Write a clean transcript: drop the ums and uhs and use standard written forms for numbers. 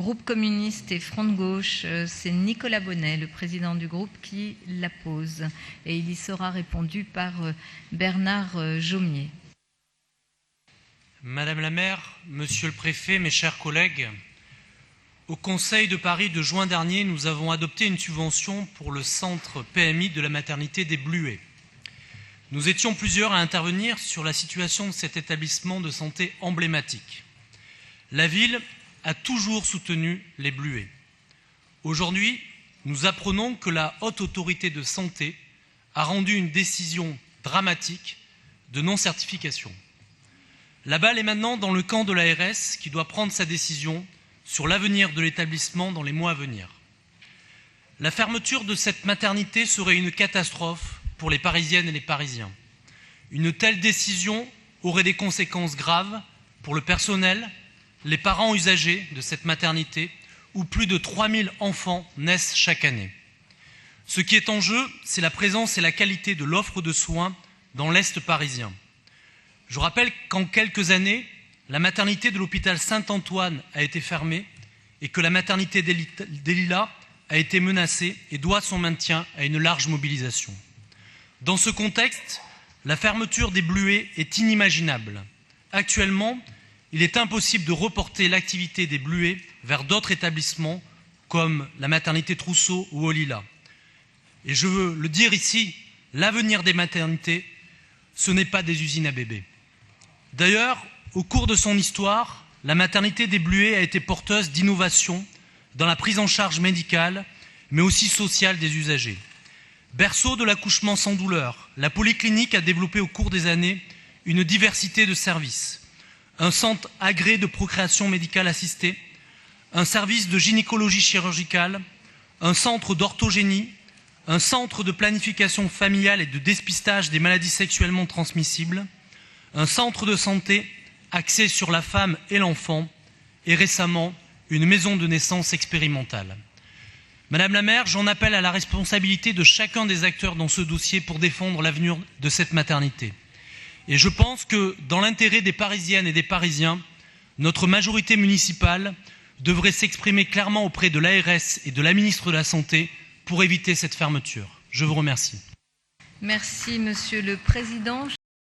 groupe communiste et Front de gauche, c'est Nicolas Bonnet, le président du groupe, qui la pose. Et il y sera répondu par Bernard Jaumier. Madame la maire, monsieur le préfet, mes chers collègues, au Conseil de Paris de juin dernier, nous avons adopté une subvention pour le centre PMI de la maternité des Bluets. Nous étions plusieurs à intervenir sur la situation de cet établissement de santé emblématique. La ville a toujours soutenu les Bluets. Aujourd'hui, nous apprenons que la Haute Autorité de Santé a rendu une décision dramatique de non-certification. La balle est maintenant dans le camp de l'ARS qui doit prendre sa décision sur l'avenir de l'établissement dans les mois à venir. La fermeture de cette maternité serait une catastrophe pour les Parisiennes et les Parisiens. Une telle décision aurait des conséquences graves pour le personnel, les parents usagers de cette maternité, où plus de 3000 enfants naissent chaque année. Ce qui est en jeu, c'est la présence et la qualité de l'offre de soins dans l'Est parisien. Je rappelle qu'en quelques années, la maternité de l'hôpital Saint-Antoine a été fermée et que la maternité des Lilas a été menacée et doit son maintien à une large mobilisation. Dans ce contexte, la fermeture des Bluets est inimaginable. Actuellement, il est impossible de reporter l'activité des Bluets vers d'autres établissements comme la maternité Trousseau ou aux Lilas. Et je veux le dire ici, l'avenir des maternités, ce n'est pas des usines à bébés. D'ailleurs, au cours de son histoire, la maternité des Bluets a été porteuse d'innovations dans la prise en charge médicale, mais aussi sociale des usagers. Berceau de l'accouchement sans douleur, la polyclinique a développé au cours des années une diversité de services. Un centre agréé de procréation médicale assistée, un service de gynécologie chirurgicale, un centre d'orthogénie, un centre de planification familiale et de dépistage des maladies sexuellement transmissibles, un centre de santé axé sur la femme et l'enfant, et récemment, une maison de naissance expérimentale. Madame la maire, j'en appelle à la responsabilité de chacun des acteurs dans ce dossier pour défendre l'avenir de cette maternité. Et je pense que, dans l'intérêt des Parisiennes et des Parisiens, notre majorité municipale devrait s'exprimer clairement auprès de l'ARS et de la ministre de la Santé pour éviter cette fermeture. Je vous remercie. Merci, Monsieur le Président.